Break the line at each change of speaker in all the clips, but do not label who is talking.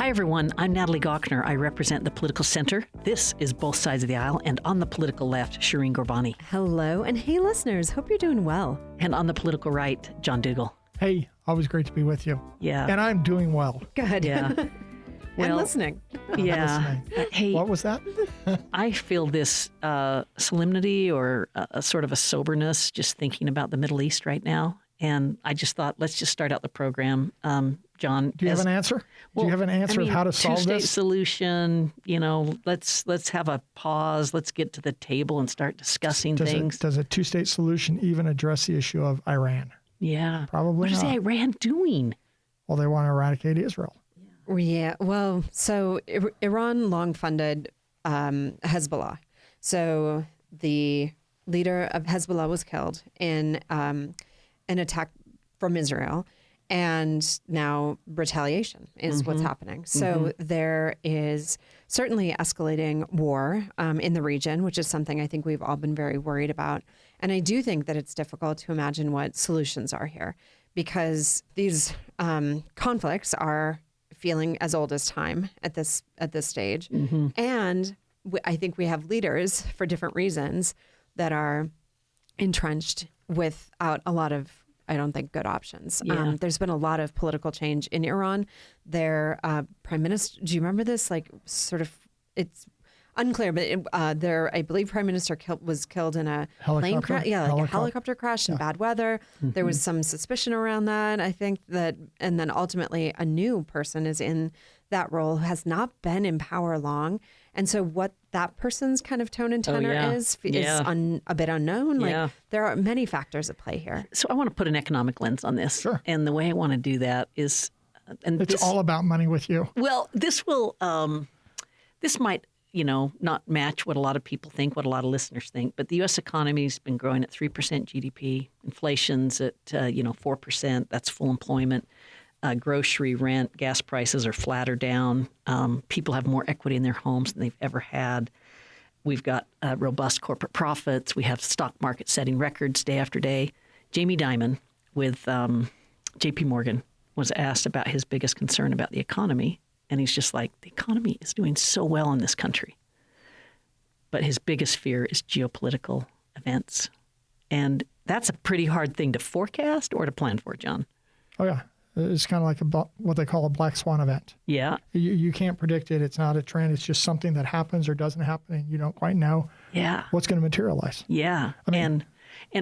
Hi, everyone. I'm Natalie Gawkner. I represent the political center. This is Both Sides of the Aisle. And on the political left, Shireen Gorbani.
Hello. And hey, listeners. Hope you're doing well.
And on the political right, John Dougal.
Hey, always great to be with you.
Yeah.
And I'm doing well.
Good.
Yeah.
And listening.
Yeah. Hey,
what was that?
I feel this solemnity or a sort of a soberness just thinking about the Middle East right now. And I just thought, let's just start out the program. John,
do you have an answer?
Well,
do you have an answer of how to solve
two-state
this?
solution, let's have a pause. Let's get to the table and start discussing things.
Does a two-state solution even address the issue of Iran?
Yeah.
Probably not.
What is Iran doing?
Well, they want to eradicate Israel.
Yeah. Well, so Iran long funded Hezbollah. So the leader of Hezbollah was killed in an attack from Israel. And now retaliation is what's happening. So there is certainly escalating war in the region, which is something I think we've all been very worried about. And I do think that it's difficult to imagine what solutions are here, because these conflicts are feeling as old as time at this stage. And I think we have leaders for different reasons that are entrenched without a lot of, I don't think, good options.
Yeah.
There's been a lot of political change in Iran. Their prime minister, do you remember this? Like, sort of, it's unclear, but their, I believe, prime minister was killed in a plane crash. Yeah, like a helicopter crash in bad weather. There was some suspicion around that. I think that, and then ultimately a new person is in that role who has not been in power long. And so what that person's kind of tone and tenor is a bit unknown. Like, there are many factors at play here.
So I want to put an economic lens on this.
Sure.
And the way I want to do that is...
It's all about money with you.
Well, this will... this might, not match what a lot of people think, what a lot of listeners think. But the U.S. economy's been growing at 3% GDP. Inflation's at, 4%. That's full employment. Grocery, rent, gas prices are flat or down. People have more equity in their homes than they've ever had. We've got robust corporate profits. We have stock market setting records day after day. Jamie Dimon with J.P. Morgan was asked about his biggest concern about the economy. And he's just like, the economy is doing so well in this country. But his biggest fear is geopolitical events. And that's a pretty hard thing to forecast or to plan for, John.
Oh, yeah. It's kind of like what they call a black swan event. Yeah. You can't predict it. It's not a trend. It's just something that happens or doesn't happen, and you don't quite know what's going to materialize.
Yeah. And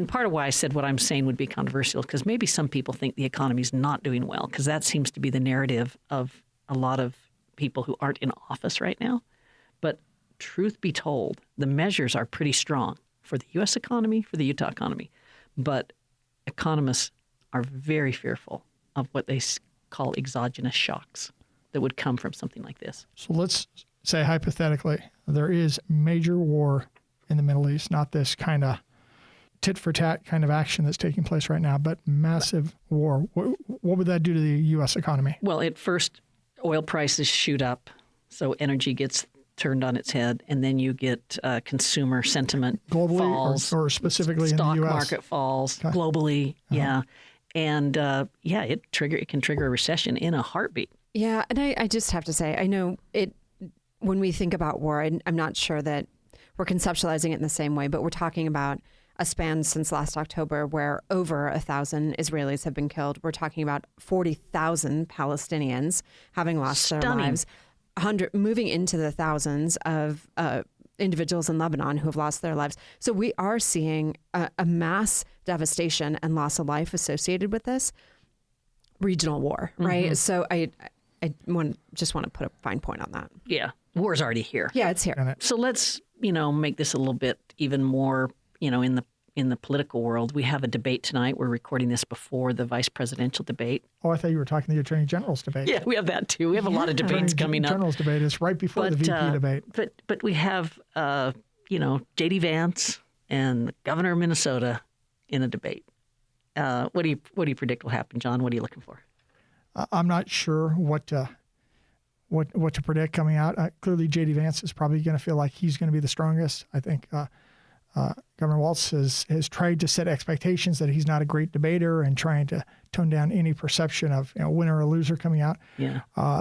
part of why I said what I'm saying would be controversial, because maybe some people think the economy's not doing well, because that seems to be the narrative of a lot of people who aren't in office right now. But truth be told, the measures are pretty strong for the U.S. economy, for the Utah economy. But economists are very fearful of what they call exogenous shocks that would come from something like this.
So let's say hypothetically, there is major war in the Middle East, not this kind of tit-for-tat kind of action that's taking place right now, but massive war. What would that do to the U.S. economy?
Well, at first, oil prices shoot up, so energy gets turned on its head, and then you get consumer sentiment
globally
falls.
Or specifically in the U.S.?
Stock market falls globally, And it can trigger a recession in a heartbeat.
Yeah, and I just have to say, I know when we think about war, I'm not sure that we're conceptualizing it in the same way, but we're talking about a span since last October where over 1,000 Israelis have been killed. We're talking about 40,000 Palestinians having lost their lives, moving into the thousands of individuals in Lebanon who have lost their lives. So we are seeing a mass devastation and loss of life associated with this regional war, right? So I just want to put a fine point on that.
Yeah, war's already here.
Yeah, it's here.
So let's make this a little bit even more in the political world. We have a debate tonight. We're recording this before the vice presidential debate.
Oh, I thought you were talking the Attorney General's debate.
Yeah, we have that too. We have a lot of debates coming up.
The General's debate is right before the VP debate.
But we have J.D. Vance and the governor of Minnesota in a debate. What do you predict will happen, John? What are you looking for?
I'm not sure what to predict coming out. Clearly, J.D. Vance is probably going to feel like he's going to be the strongest. I think Governor Walz has tried to set expectations that he's not a great debater and trying to tone down any perception of winner or loser coming out.
Yeah.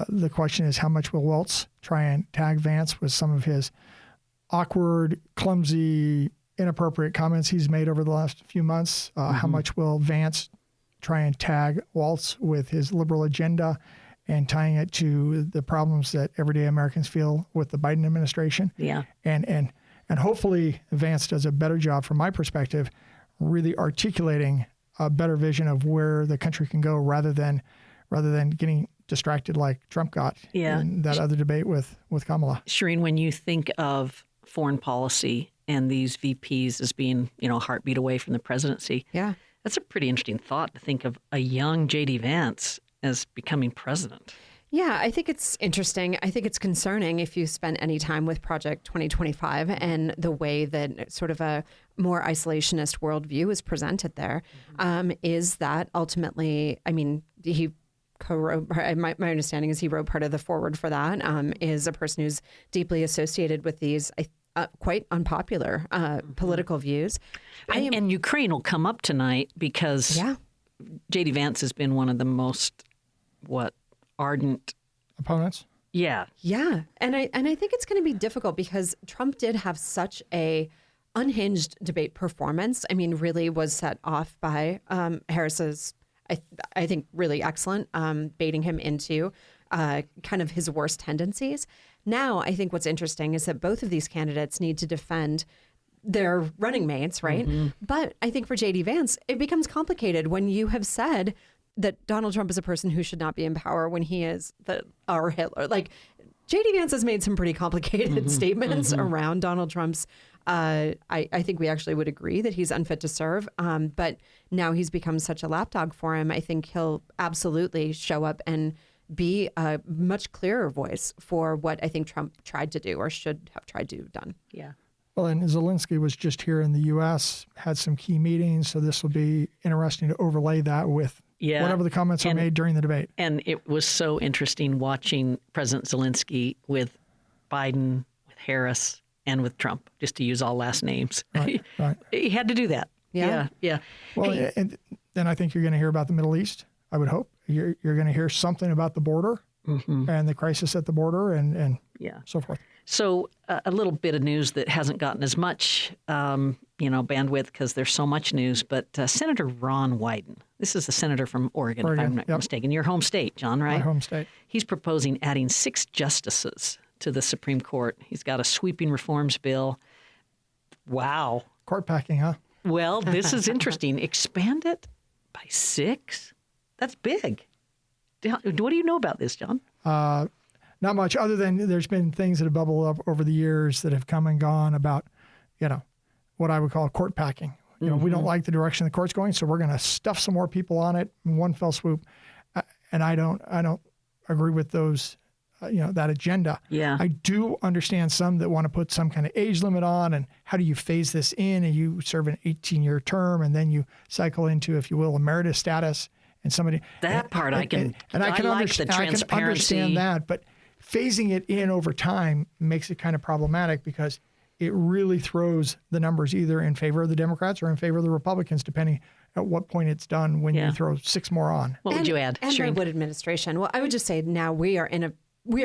The question is, how much will Walz try and tag Vance with some of his awkward, clumsy, inappropriate comments he's made over the last few months? How much will Vance try and tag Walz with his liberal agenda and tying it to the problems that everyday Americans feel with the Biden administration?
Yeah.
And hopefully Vance does a better job, from my perspective, really articulating a better vision of where the country can go rather than getting distracted like Trump got in that other debate with Kamala.
Shireen, when you think of foreign policy and these VPs as being, a heartbeat away from the presidency, that's a pretty interesting thought to think of a young J.D. Vance as becoming president.
Yeah, I think it's interesting. I think it's concerning if you spend any time with Project 2025 and the way that sort of a more isolationist worldview is presented there. Is that ultimately, he co-wrote, my understanding is he wrote part of the forward for that, is a person who's deeply associated with these quite unpopular political views.
And Ukraine will come up tonight because J.D. Vance has been one of the most, ardent
opponents.
Yeah.
And I think it's going to be difficult because Trump did have such a unhinged debate performance. Really was set off by Harris's, I think, really excellent baiting him into kind of his worst tendencies. Now, I think what's interesting is that both of these candidates need to defend their running mates, right? But I think for J.D. Vance, it becomes complicated when you have said that Donald Trump is a person who should not be in power when he is our Hitler. Like, J.D. Vance has made some pretty complicated statements around Donald Trump's. I think we actually would agree that he's unfit to serve. But now he's become such a lapdog for him. I think he'll absolutely show up and be a much clearer voice for what I think Trump tried to do or should have tried to have done.
Yeah.
Well, and Zelensky was just here in the U.S., had some key meetings, so this will be interesting to overlay that with whatever the comments are made during the debate.
And it was so interesting watching President Zelensky with Biden, with Harris, and with Trump, just to use all last names.
Right.
He had to do that. Yeah.
Well, and then I think you're going to hear about the Middle East, I would hope. You're going to hear something about the border and the crisis at the border and so forth.
So a little bit of news that hasn't gotten as much, bandwidth because there's so much news. But Senator Ron Wyden, this is the senator from Oregon, if I'm not mistaken. Your home state, John, right?
My home state.
He's proposing adding 6 justices to the Supreme Court. He's got a sweeping reforms bill. Wow.
Court packing, huh?
Well, this is interesting. Expand it by 6? That's big. What do you know about this, John?
Not much, other than there's been things that have bubbled up over the years that have come and gone about, what I would call court packing. We don't like the direction the court's going, so we're going to stuff some more people on it in one fell swoop. And I don't agree with those, that agenda.
Yeah.
I do understand some that want to put some kind of age limit on, and how do you phase this in? And you serve an 18-year term, and then you cycle into, if you will, emeritus status. And somebody
I can
understand that, but phasing it in over time makes it kind of problematic because it really throws the numbers either in favor of the Democrats or in favor of the Republicans, depending at what point it's done when you throw 6 more on.
What would you add?
And the Wood administration. Well, I would just say now we are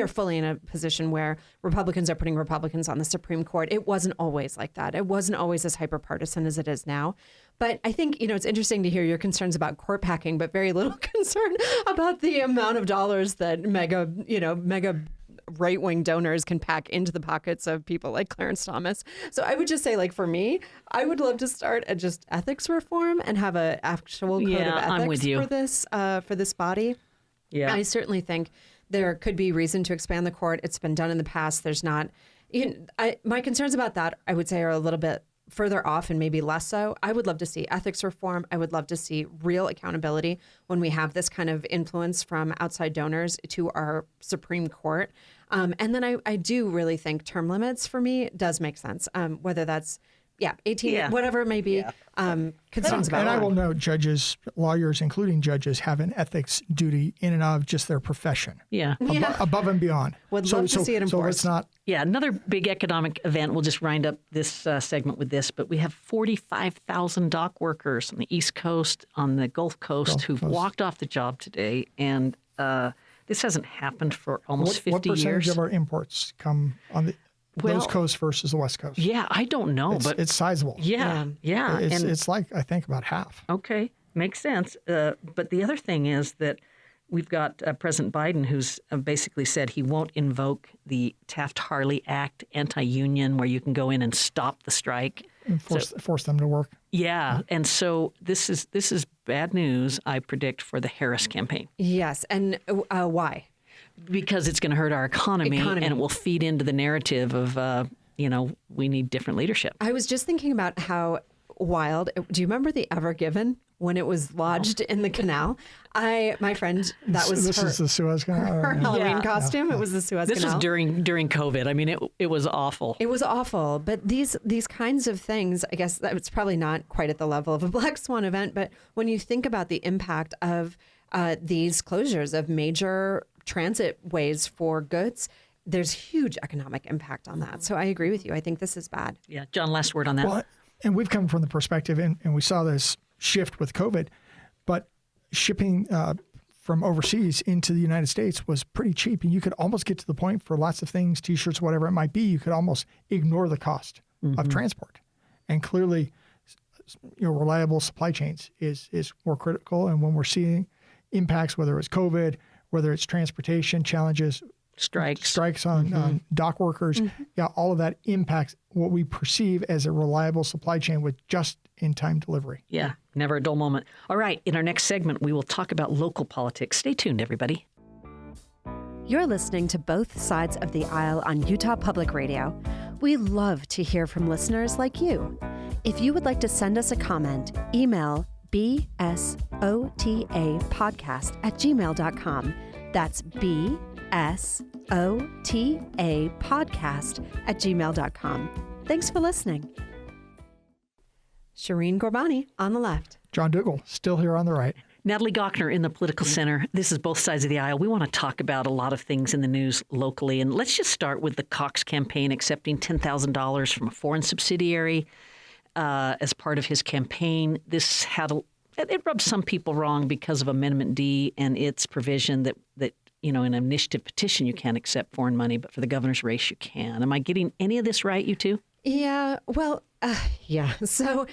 fully in a position where Republicans are putting Republicans on the Supreme Court. It wasn't always like that. It wasn't always as hyper-partisan as it is now. But I think, it's interesting to hear your concerns about court packing, but very little concern about the amount of dollars that mega right-wing donors can pack into the pockets of people like Clarence Thomas. So I would just say, for me, I would love to start at just ethics reform and have an actual code of ethics for this body. Yeah, I certainly think there could be reason to expand the court. It's been done in the past. There's not. My concerns about that, I would say, are a little bit further off and maybe less so. I would love to see ethics reform. I would love to see real accountability when we have this kind of influence from outside donors to our Supreme Court. And then I do really think term limits for me does make sense, whether that's 18,
Yeah.
whatever it may be, concerns about
And I
law.
will note, judges, lawyers, including judges, have an ethics duty in and of just their profession,
Yeah.
above and beyond.
Would love to see it
So
enforced.
let's not.
Yeah, another big economic event. We'll just wind up this segment with this, but we have 45,000 dock workers on the East Coast, on the Gulf Coast, who've walked off the job today. And this hasn't happened for almost 50
What percentage
years.
of our imports come on the those coasts versus the West Coast?
Yeah, I don't know, but
It's sizable.
yeah.
It's like, I think, about half.
Okay, makes sense. But the other thing is that we've got President Biden, who's basically said he won't invoke the Taft-Hartley Act, anti-union, where you can go in and stop the strike.
And force them to work.
Yeah, and so this is bad news, I predict, for the Harris campaign,
Yes. And why?
because it's going to hurt our economy, and it will feed into the narrative of we need different leadership.
I was just thinking about how wild. Do you remember the Ever Given when it was lodged in the canal? My friend, that was
This
her,
is the Suez Canal.
her Halloween
Yeah.
costume. It was the Suez
This
Canal.
was during COVID. I mean, it was awful.
It was awful, but these kinds of things, I guess that it's probably not quite at the level of a Black Swan event, but when you think about the impact of these closures of major transit ways for goods, there's huge economic impact on that. So I agree with you. I think this is bad.
Yeah, John, last word on that.
Well, and we've come from the perspective, and we saw this shift with COVID, but shipping from overseas into the United States was pretty cheap. And you could almost get to the point for lots of things, T-shirts, whatever it might be, you could almost ignore the cost of transport. And clearly, reliable supply chains is more critical. And when we're seeing impacts, whether it's COVID, whether it's transportation challenges, strikes on dock workers, all of that impacts what we perceive as a reliable supply chain with just-in-time delivery.
Yeah, never a dull moment. All right, in our next segment, we will talk about local politics. Stay tuned, everybody.
You're listening to Both Sides of the Aisle on Utah Public Radio. We love to hear from listeners like you. If you would like to send us a comment, email bsotapodcast@gmail.com. That's bsotapodcast@gmail.com. Thanks for listening.
Shireen Gorbani on the left.
John Dougal, still here on the right.
Natalie Gochner in the Political Center. This is Both Sides of the Aisle. We want to talk about a lot of things in the news locally. And let's just start with the Cox campaign accepting $10,000 from a foreign subsidiary as part of his campaign. This it rubbed some people wrong because of Amendment D and its provision that in an initiative petition you can't accept foreign money, but for the governor's race you can. Am I getting any of this right, you two?
Yeah, well, yeah. So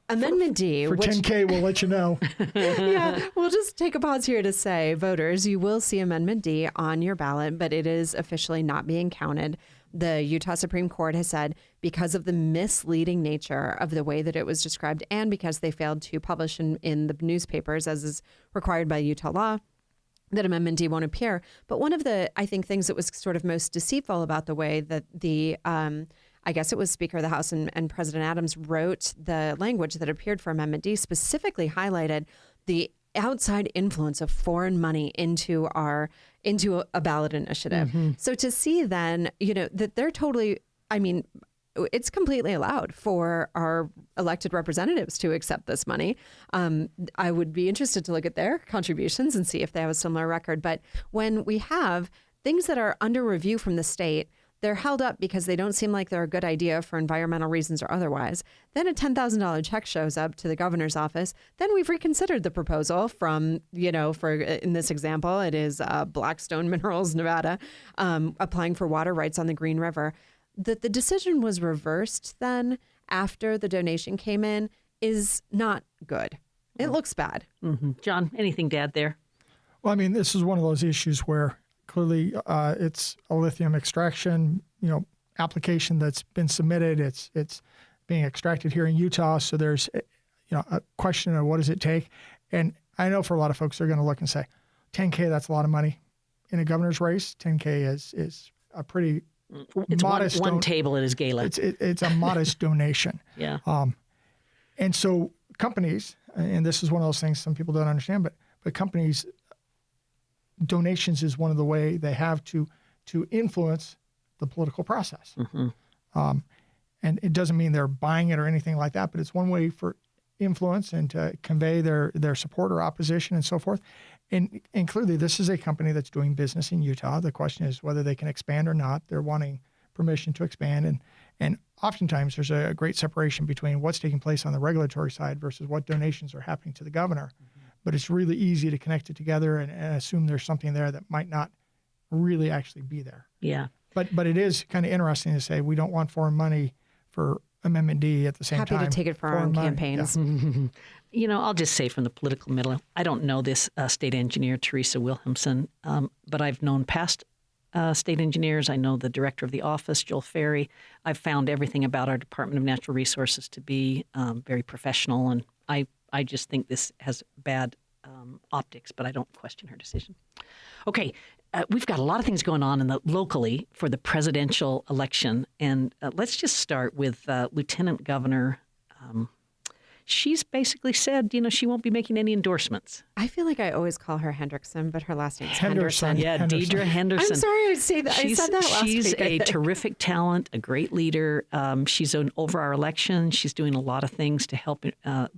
Amendment D.
For 10K, we'll let you know.
Yeah, we'll just take a pause here to say, voters, you will see Amendment D on your ballot, but it is officially not being counted. The Utah Supreme Court has said because of the misleading nature of the way that it was described and because they failed to publish in the newspapers as is required by Utah law, that Amendment D won't appear. But one of the, I think, things that was sort of most deceitful about the way that the, I guess it was Speaker of the House and President Adams wrote the language that appeared for Amendment D specifically highlighted the outside influence of foreign money into a ballot initiative. So to see then, that they're totally, it's completely allowed for our elected representatives to accept this money. I would be interested to look at their contributions and see if they have a similar record. But when we have things that are under review from the state, they're held up because they don't seem like they're a good idea for environmental reasons or otherwise. Then a $10,000 check shows up to the governor's office. Then we've reconsidered the proposal from, for in this example, it is Blackstone Minerals, Nevada, applying for water rights on the Green River. The decision was reversed then after the donation came in is not good. It looks bad.
John, anything to add there?
Well, this is one of those issues where clearly it's a lithium extraction, application that's been submitted. It's being extracted here in Utah. So there's, a question of what does it take? And I know for a lot of folks, they're going to look and say, 10K, that's a lot of money. In a governor's race, 10K is a pretty
It's
modest.
one table at his gala.
It's a modest donation.
Yeah.
And so companies, and this is one of those things some people don't understand, but companies, donations is one of the way they have to influence the political process. And it doesn't mean they're buying it or anything like that, but it's one way for influence and to convey their support or opposition and so forth. And clearly, this is a company that's doing business in Utah. The question is whether they can expand or not. They're wanting permission to expand. And oftentimes, there's a great separation between what's taking place on the regulatory side versus what donations are happening to the governor. But it's really easy to connect it together and assume there's something there that might not really actually be there.
Yeah.
But it is kind of interesting to say we don't want foreign money for Amendment D at the same time.
Happy to take it for our own campaigns.
Yeah.
I'll just say from the political middle, I don't know this state engineer, Teresa Wilhelmsen, but I've known past state engineers. I know the director of the office, Joel Ferry. I've found everything about our Department of Natural Resources to be very professional, and I just think this has bad optics, but I don't question her decision. Okay, we've got a lot of things going on locally for the presidential election, and let's just start with Lieutenant Governor. She's basically said, she won't be making any endorsements.
I feel like I always call her Hendrickson, but her last name's Henderson.
Yeah, Deidre Henderson.
I'm sorry I say that. I said that last week.
She's a terrific talent, a great leader. She's over our election. She's doing a lot of things to help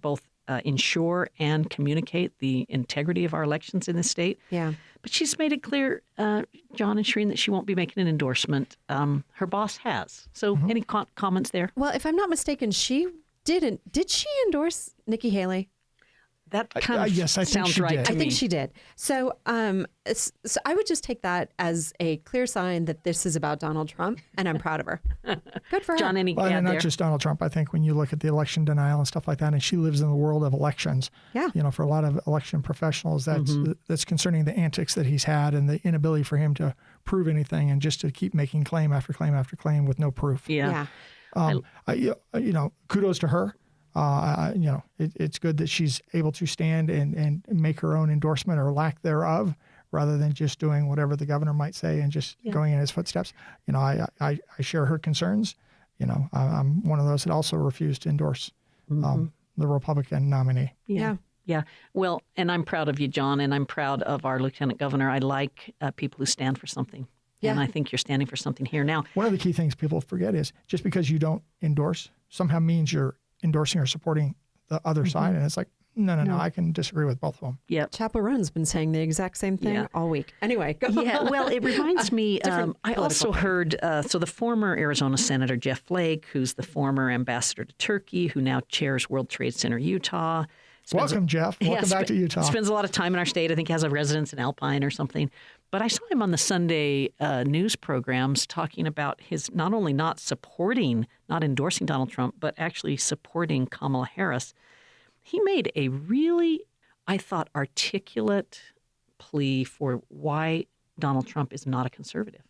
both ensure and communicate the integrity of our elections in the state.
Yeah.
But she's made it clear, John and Shireen, that she won't be making an endorsement. Her boss has. So any comments there?
Well, if I'm not mistaken, she didn't. Did she endorse Nikki Haley?
That kind of
yes, I think
sounds
she
right
did.
to
I
me.
think she did. So I would just take that as a clear sign that this is about Donald Trump, and I'm proud of her. Good for her.
John, any
Well,
add
and not
there?
just Donald Trump. I think when you look at the election denial and stuff like that, and she lives in the world of elections.
Yeah.
For a lot of election professionals, that's concerning the antics that he's had and the inability for him to prove anything and just to keep making claim after claim after claim with no proof.
Yeah.
Kudos to her. It's good that she's able to stand and make her own endorsement or lack thereof, rather than just doing whatever the governor might say and just going in his footsteps. I share her concerns. I'm one of those that also refused to endorse the Republican nominee.
Yeah. Well, and I'm proud of you, John, and I'm proud of our Lieutenant Governor. I like people who stand for something.
Yeah.
And I think you're standing for something here now.
One of the key things people forget is just because you don't endorse somehow means you're endorsing or supporting the other side. And it's like, no, I can disagree with both of them.
Yeah.
Chappell Roan's been saying the exact same thing all week. Anyway, go on.
Yeah, well, it reminds me, I also
political
heard, so the former Arizona Senator Jeff Flake, who's the former ambassador to Turkey, who now chairs World Trade Center Utah.
Welcome, Jeff. Welcome back to Utah.
Spends a lot of time in our state. I think has a residence in Alpine or something. But I saw him on the Sunday news programs talking about his not only not endorsing Donald Trump, but actually supporting Kamala Harris. He made a really, I thought, articulate plea for why Donald Trump is not a conservative.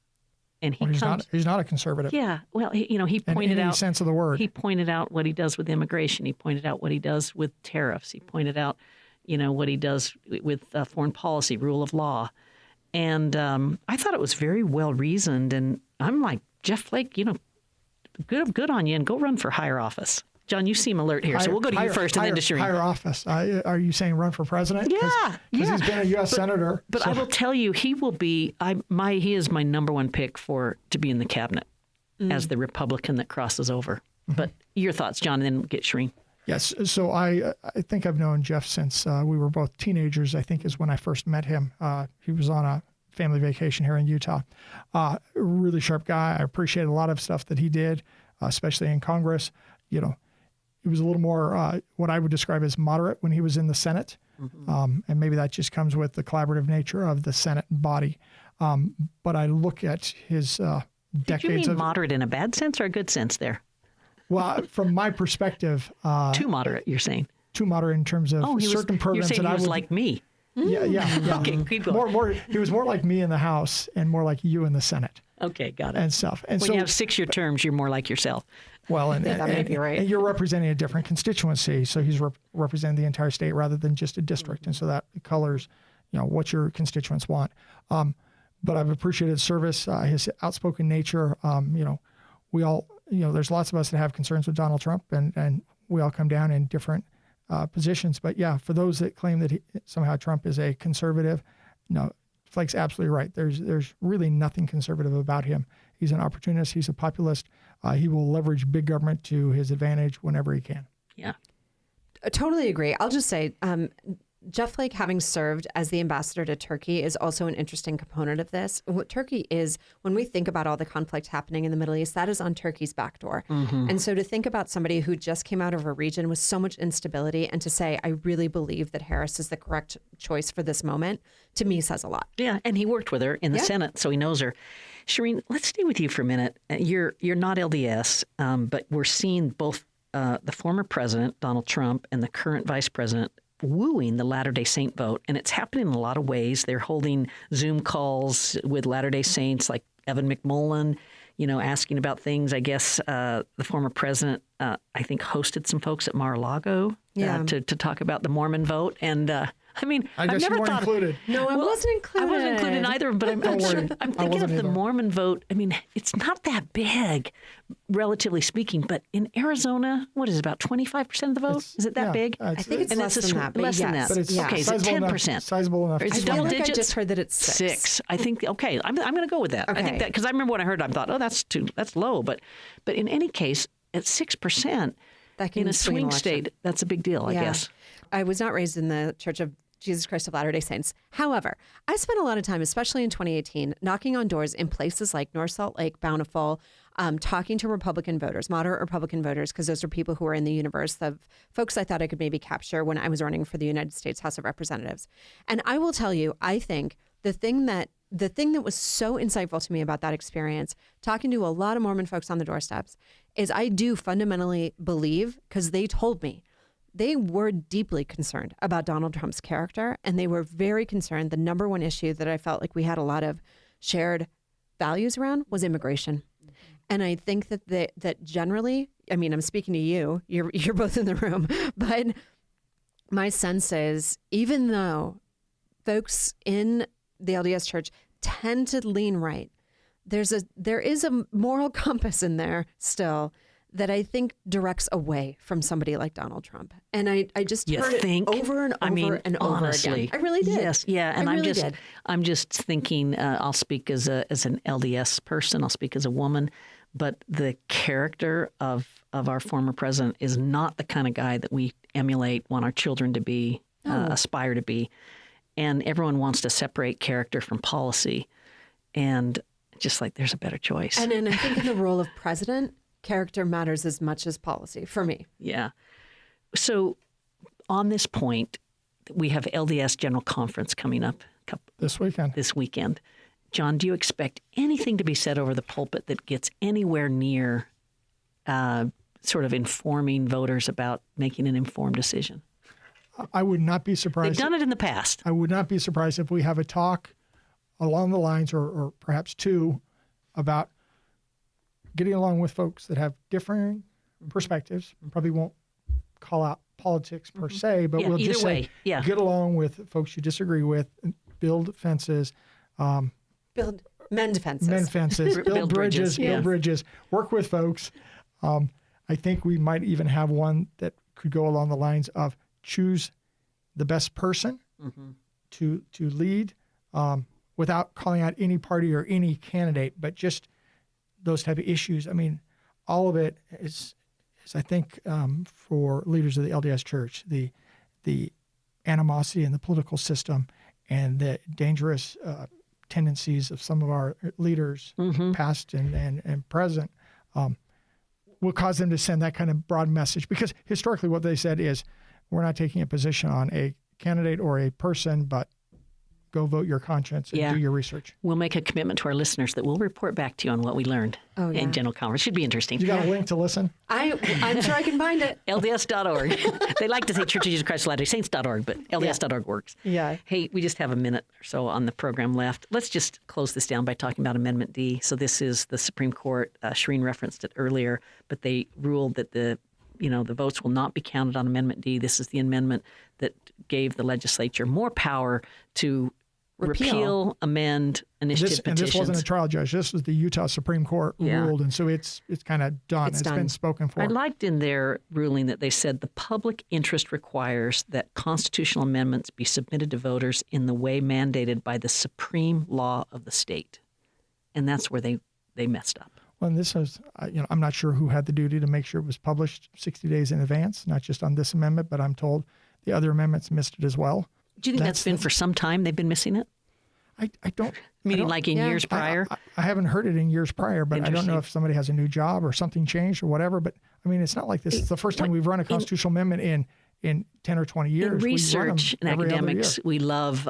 And he's
not a conservative.
Yeah. Well, he pointed
in any
out
sense of the word.
He pointed out what he does with immigration. He pointed out what he does with tariffs. He pointed out, what he does with foreign policy, rule of law. And I thought it was very well reasoned. And I'm like, Jeff Flake, good on you, and go run for higher office. John, you seem alert here, so we'll go to you first and then to Shireen.
Higher office. Are you saying run for president?
Yeah.
Because he's been a U.S. senator.
But I will tell you, he will be. He is my number one pick to be in the cabinet as the Republican that crosses over. But your thoughts, John, and then get Shireen.
Yes. So I think I've known Jeff since we were both teenagers, I think is when I first met him. He was on a family vacation here in Utah. Really sharp guy. I appreciate a lot of stuff that he did, especially in Congress. He was a little more what I would describe as moderate when he was in the Senate. And maybe that just comes with the collaborative nature of the Senate body. But I look at his decades
Did you mean
of
moderate in a bad sense or a good sense there?
Well, from my perspective,
Too moderate, you're saying?
Too moderate in terms of certain programs
you're saying
that
he
I
was
would
like me.
Yeah.
Okay, keep going.
More. He was more like me in the House and more like you in the Senate.
Okay, got it.
And stuff. And
when you have 6-year terms, you're more like yourself.
Well, and
that may be right.
And you're representing a different constituency, so he's representing the entire state rather than just a district, and so that colors, what your constituents want. But I've appreciated his service, his outspoken nature. We all, there's lots of us that have concerns with Donald Trump, and we all come down in different positions. But yeah, for those that claim that somehow Trump is a conservative, no, Flake's absolutely right. There's really nothing conservative about him. He's an opportunist. He's a populist. he will leverage big government to his advantage whenever he can.
Yeah.
I totally agree. I'll just say, Jeff Flake, having served as the ambassador to Turkey, is also an interesting component of this. What Turkey is, when we think about all the conflict happening in the Middle East, that is on Turkey's back door. And so to think about somebody who just came out of a region with so much instability and to say, I really believe that Harris is the correct choice for this moment, to me says a lot.
Yeah, and he worked with her in the Senate, so he knows her. Shireen, let's stay with you for a minute. You're not LDS, but we're seeing both the former president, Donald Trump, and the current vice president wooing the Latter-day Saint vote. And it's happening in a lot of ways. They're holding Zoom calls with Latter-day Saints like Evan McMullen, asking about things. I guess the former president, I think, hosted some folks at Mar-a-Lago to talk about the Mormon vote. And
I guess
I've never
you weren't
thought
included.
No, I wasn't included.
I wasn't included in either, but I'm thinking of the
either.
Mormon vote. I mean, it's not that big, relatively speaking, but in Arizona, what is it, about 25% of the vote? Is it that big?
I think it's less than that.
Less than
yes.
that.
But it's
Okay, is it
sizable
10%?
enough, sizable enough.
Or is
to
it
I
double
feel like
digits?
I just heard that it's 6.
I think, okay, I'm going to go with that. I think that, because I remember when I heard it, I thought, oh, that's low. But in any case, at 6%,
That can
in a
swing an
swing
election.
state, that's a big deal, I guess.
I was not raised in the Church of Jesus Christ of Latter-day Saints. However, I spent a lot of time, especially in 2018, knocking on doors in places like North Salt Lake, Bountiful, talking to Republican voters, moderate Republican voters, because those are people who are in the universe of folks I thought I could maybe capture when I was running for the United States House of Representatives. And I will tell you, I think the thing that was so insightful to me about that experience, talking to a lot of Mormon folks on the doorsteps, is I do fundamentally believe, because they told me, they were deeply concerned about Donald Trump's character, and they were very concerned. The number one issue that I felt like we had a lot of shared values around was immigration. And I think that generally, I mean, I'm speaking to you, you're both in the room, but my sense is, even though folks in the LDS Church tend to lean right, there is a moral compass in there still that I think directs away from somebody like Donald Trump. And I just heard it over and over and over
honestly,
again. I really did.
Yes, yeah. And
really
I'm just thinking, I'll speak as an LDS person, I'll speak as a woman, but the character of our former president is not the kind of guy that we emulate, want our children to be, aspire to be. And everyone wants to separate character from policy. And just like there's a better choice.
And I think in the role of president, character matters as much as policy for me.
Yeah. So on this point, we have LDS General Conference coming up
this weekend.
John, do you expect anything to be said over the pulpit that gets anywhere near sort of informing voters about making an informed decision?
I would not be surprised.
They've done it in the past.
I would not be surprised if we have a talk along the lines, or perhaps two, about getting along with folks that have differing perspectives. Probably won't call out politics per se, but we'll just say get along with folks you disagree with, build fences.
Mend fences.
Build bridges. Build bridges. Work with folks. I think we might even have one that could go along the lines of choose the best person to lead, without calling out any party or any candidate, but just those type of issues. I mean, all of it is I think, for leaders of the LDS Church, the animosity in the political system and the dangerous tendencies of some of our leaders, past and present, will cause them to send that kind of broad message. Because historically what they said is, we're not taking a position on a candidate or a person, but go vote your conscience and do your research.
We'll make a commitment to our listeners that we'll report back to you on what we learned in General Conference. Should be interesting.
You got a link to listen?
I'm sure I can find it.
LDS.org. They like to say Church of Jesus Christ of Latter-day Saints.org, but LDS.org works.
Yeah.
Hey, we just have a minute or so on the program left. Let's just close this down by talking about Amendment D. So this is the Supreme Court. Shireen referenced it earlier, but they ruled that the votes will not be counted on Amendment D. This is the amendment that gave the legislature more power to repeal, amend, initiative petitions.
And this wasn't a trial judge. This was the Utah Supreme Court ruled, and so it's kind of done. It's been spoken for.
I liked in their ruling that they said the public interest requires that constitutional amendments be submitted to voters in the way mandated by the supreme law of the state. And that's where they messed up.
Well, and this is, I'm not sure who had the duty to make sure it was published 60 days in advance, not just on this amendment, but I'm told the other amendments missed it as well.
Do you think that's been for some time they've been missing it?
I don't.
Meaning like in years prior?
I haven't heard it in years prior, but I don't know if somebody has a new job or something changed or whatever. But I mean, it's not like this is the first time we've run a constitutional amendment in 10 or 20 years.
In research and academics, we love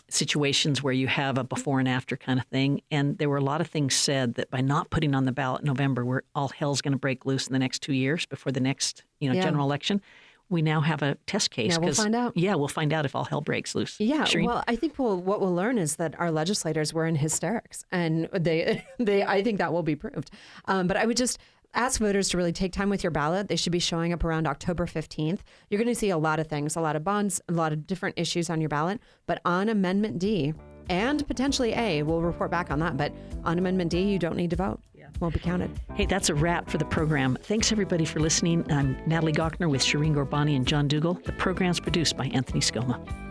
situations where you have a before and after kind of thing. And there were a lot of things said that by not putting on the ballot in November, where all hell's going to break loose in the next 2 years before the next general election. We now have a test case.
Now we'll find out.
Yeah, we'll find out if all hell breaks loose.
Yeah,
Shireen?
well, I think what we'll learn is that our legislators were in hysterics, and I think that will be proved. But I would just ask voters to really take time with your ballot. They should be showing up around October 15th. You're going to see a lot of things, a lot of bonds, a lot of different issues on your ballot. But on Amendment D and potentially A, we'll report back on that. But on Amendment D, you don't need to vote. Won't be counted.
Hey, that's a wrap for the program. Thanks, everybody, for listening. I'm Natalie Gochner with Shireen Gorbani and John Dougal. The program's produced by Anthony Scoma.